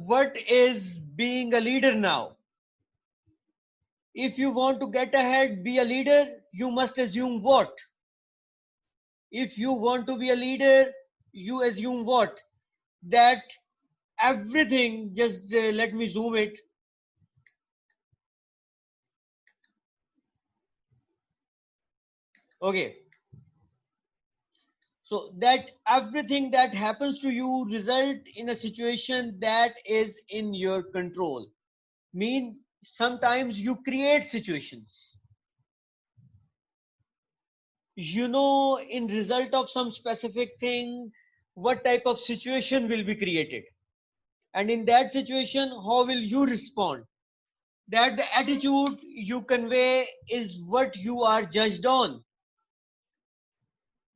what is being a leader now? If you want to get ahead, be a leader, you must assume what? If you want to be a leader, you assume what? That everything, just let me zoom it. Okay. So that everything that happens to you result in a situation that is in your control. Mean sometimes you create situations. You know, in result of some specific thing, what type of situation will be created. And in that situation, how will you respond? That the attitude you convey is what you are judged on.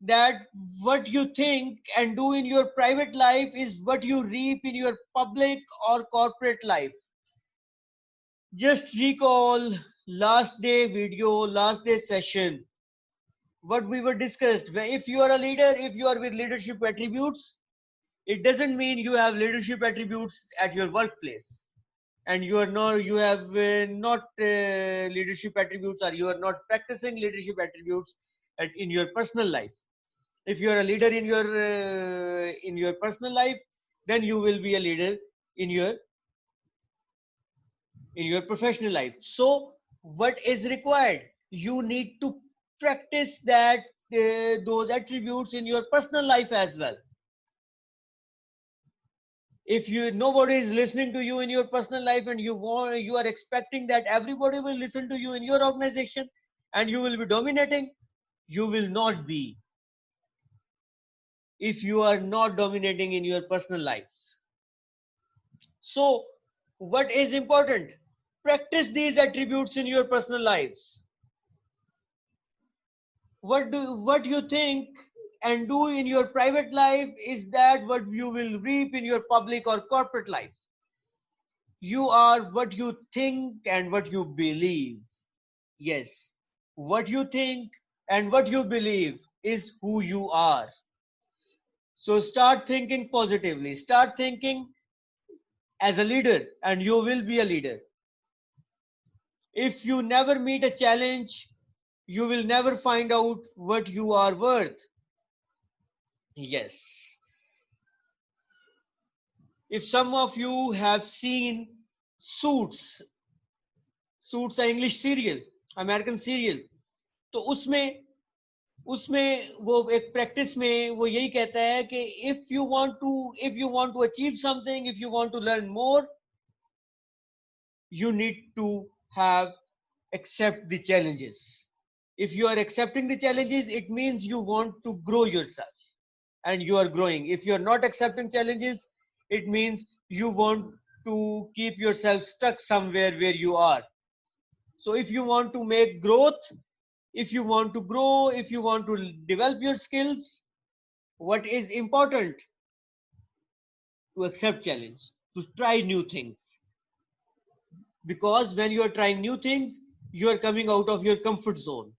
That what you think and do in your private life is what you reap in your public or corporate life. Just recall last day video, last day session, what we were discussed. If you are a leader, if you are with leadership attributes, it doesn't mean you have leadership attributes at your workplace and you are not, you have not leadership attributes, or you are not practicing leadership attributes in your personal life. If you are a leader in your personal life, then you will be a leader in your professional life. So what is required? You need to practice that those attributes in your personal life as well. If you, nobody is listening to you in your personal life, and you are expecting that everybody will listen to you in your organization and you will be dominating, you will not be, if you are not dominating in your personal lives. So what is important? Practice these attributes in your personal lives. What you think and do in your private life is that what you will reap in your public or corporate life. You are what you think and what you believe. Yes, what you think and what you believe is who you are. So start thinking positively, start thinking as a leader, and you will be a leader. If you never meet a challenge, you will never find out what you are worth. Yes. If some of you have seen Suits, Suits है English serial, American serial, तो उसमें उसमें वो एक practice में वो यही कहता है कि if you want to achieve something, if you want to learn more, you need to have accept the challenges. If you are accepting the challenges, it means you want to grow yourself and you are growing. If you are not accepting challenges, it means you want to keep yourself stuck somewhere where you are. So if you want to make growth, if you want to grow, if you want to develop your skills, what is important? To accept challenge, to try new things. Because when you are trying new things, you are coming out of your comfort zone,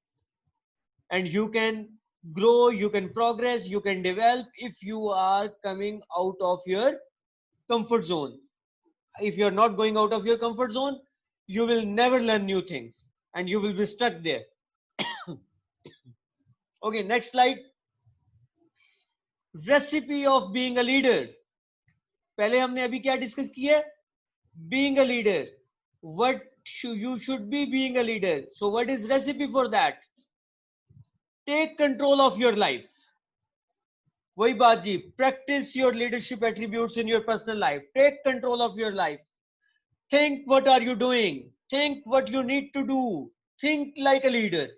and you can grow, you can progress, you can develop if you are coming out of your comfort zone. If you're not going out of your comfort zone, you will never learn new things and you will be stuck there. Okay, next slide. Recipe of being a leader. पहले हमने अभी क्या discuss किया? Being a leader. What you should be being a leader. So what is recipe for that? Take control of your life. वही बात जी, practice your leadership attributes in your personal life. Take control of your life. Think what are you doing? Think what you need to do. Think like a leader.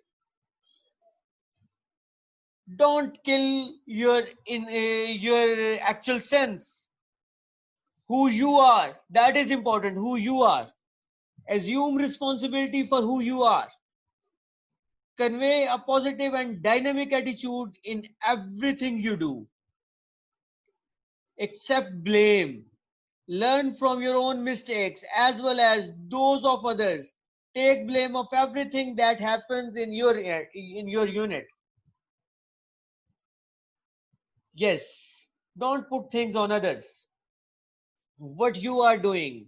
Don't kill your actual sense. Who you are, that is important. Who you are. Assume responsibility for who you are. Convey a positive and dynamic attitude in everything you do. Accept blame. Learn from your own mistakes as well as those of others. Take blame of everything that happens in your unit. Yes, don't put things on others. what you are doing.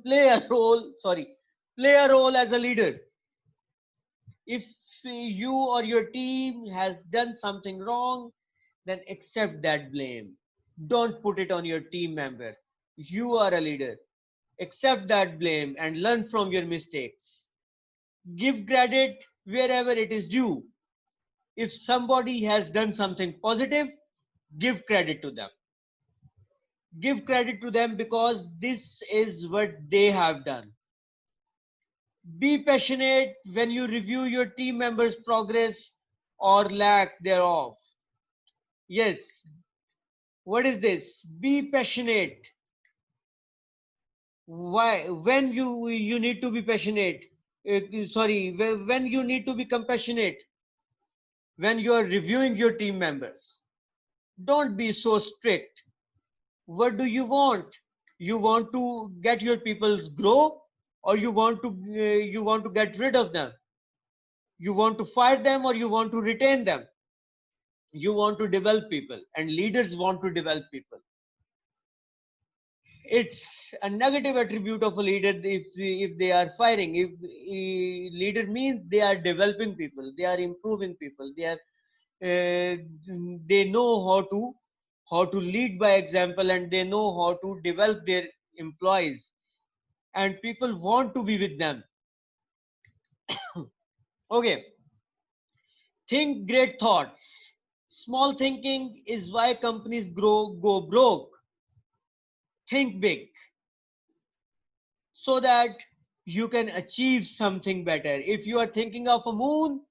Play a role, sorry, play a role as a leader. If you or your team has done something wrong, then accept that blame. Don't put it on your team member. You are a leader. Accept that blame and learn from your mistakes. Give credit wherever it is due. If somebody has done something positive, give credit to them. Give credit to them because this is what they have done. Be passionate when you review your team members' progress or lack thereof. Yes, what is this? Be passionate. Why? When you need to be passionate. Sorry, when you need to be compassionate when you are reviewing your team members. Don't be so strict. What do you want? You want to get your people grow, or you want to get rid of them? You want to fire them, or you want to retain them? You want to develop people, and leaders want to develop people. It's a negative attribute of a leader if they are firing. If leader means they are developing people, they are improving people, uh, they know how to lead by example, and they know how to develop their employees, and people want to be with them. Okay, think great thoughts. Small thinking is why companies go broke. Think big so that you can achieve something better. If you are thinking of a moon,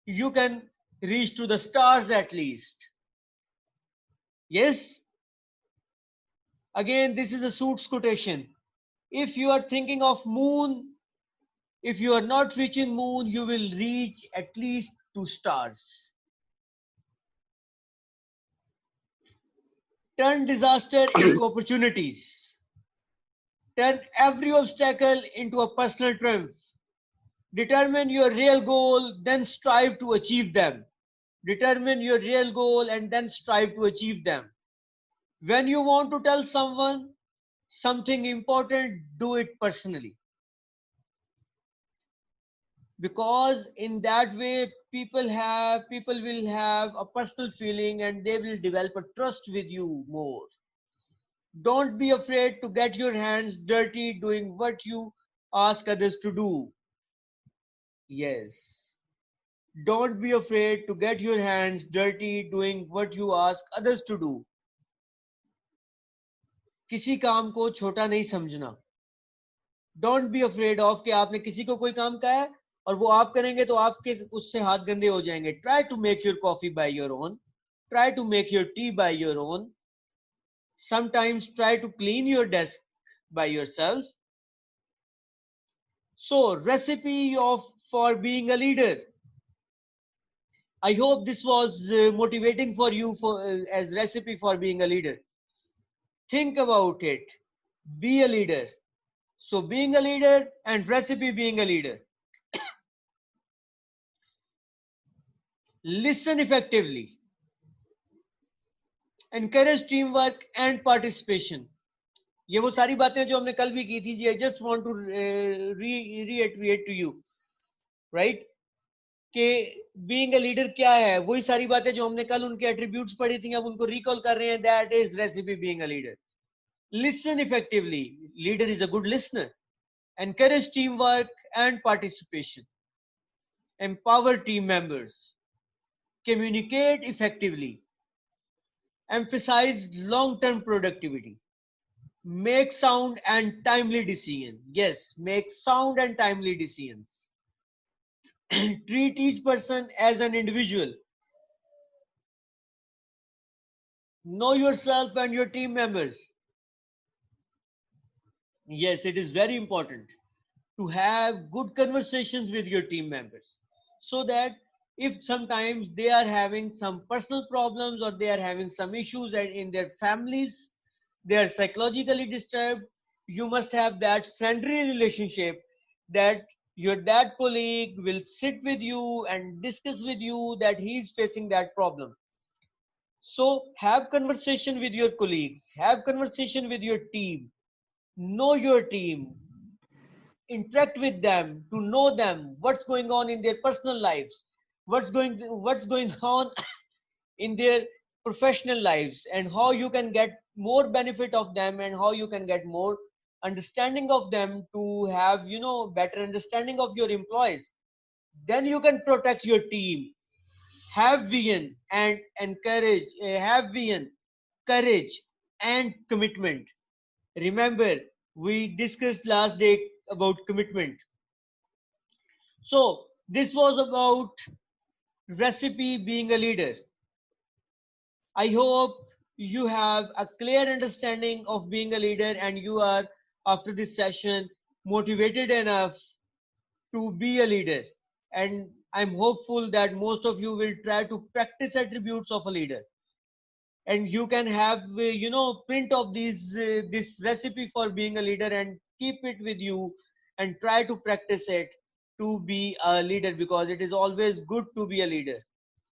you can reach to the stars at least. Yes, again, this is a Suits quotation. If you are thinking of moon, if you are not reaching moon, you will reach at least two stars. Turn disaster into opportunities. Turn every obstacle into a personal triumph. Determine your real goal, then strive to achieve them. Determine your real goal and then strive to achieve them. When you want to tell someone something important, do it personally. Because in that way people will have a personal feeling and they will develop a trust with you more. Don't be afraid to get your hands dirty doing what you ask others to do. Yes, don't be afraid to get your hands dirty doing what you ask others to do. किसी काम को छोटा नहीं समझना. Don't be afraid of कि आपने किसी को कोई काम कहा है और वो आप करेंगे तो आपके उससे हाथ गंदे हो जाएंगे. Try to make your coffee by your own. Try to make your tea by your own. Sometimes try to clean your desk by yourself. So, recipe of for being a leader. I hope this was motivating for you for as recipe for being a leader. Think about it. Be a leader. So, being a leader and recipe being a leader. Listen effectively. Encourage teamwork and participation. ये वो सारी बातें जो हमने कल भी की थी जी. I just want to reiterate to you, right? कि बीइंग अ लीडर क्या है, वही सारी बातें जो हमने कल उनके एट्रीब्यूट्स पढ़ी थी, अब उनको रिकॉल कर रहे हैं. That is recipe being a leader. Listen effectively. Leader is a good listener. Encourage team work and participation. Empower team members. Communicate effectively. Emphasize long-term productivity. Make sound and timely decisions. Yes, make sound and timely decisions. Treat each person as an individual. Know yourself and your team members. Yes, it is very important to have good conversations with your team members so that if sometimes they are having some personal problems or they are having some issues in their families, they are psychologically disturbed, you must have that friendly relationship that your dad colleague will sit with you and discuss with you that he is facing that problem. So have conversation with your colleagues, have conversation with your team, know your team, interact with them to know them, what's going on in their personal lives, what's going on in their professional lives, and how you can get more benefit of them, and how you can get more understanding of them to have better understanding of your employees. Then you can protect your team. Have vision and encourage, have vision, courage, and commitment. Remember, we discussed last day about commitment. So this was about recipe being a leader. I hope you have a clear understanding of being a leader, and you are, after this session, motivated enough to be a leader. And I'm hopeful that most of you will try to practice attributes of a leader. And you can have, print of this recipe for being a leader and keep it with you and try to practice it to be a leader, because it is always good to be a leader.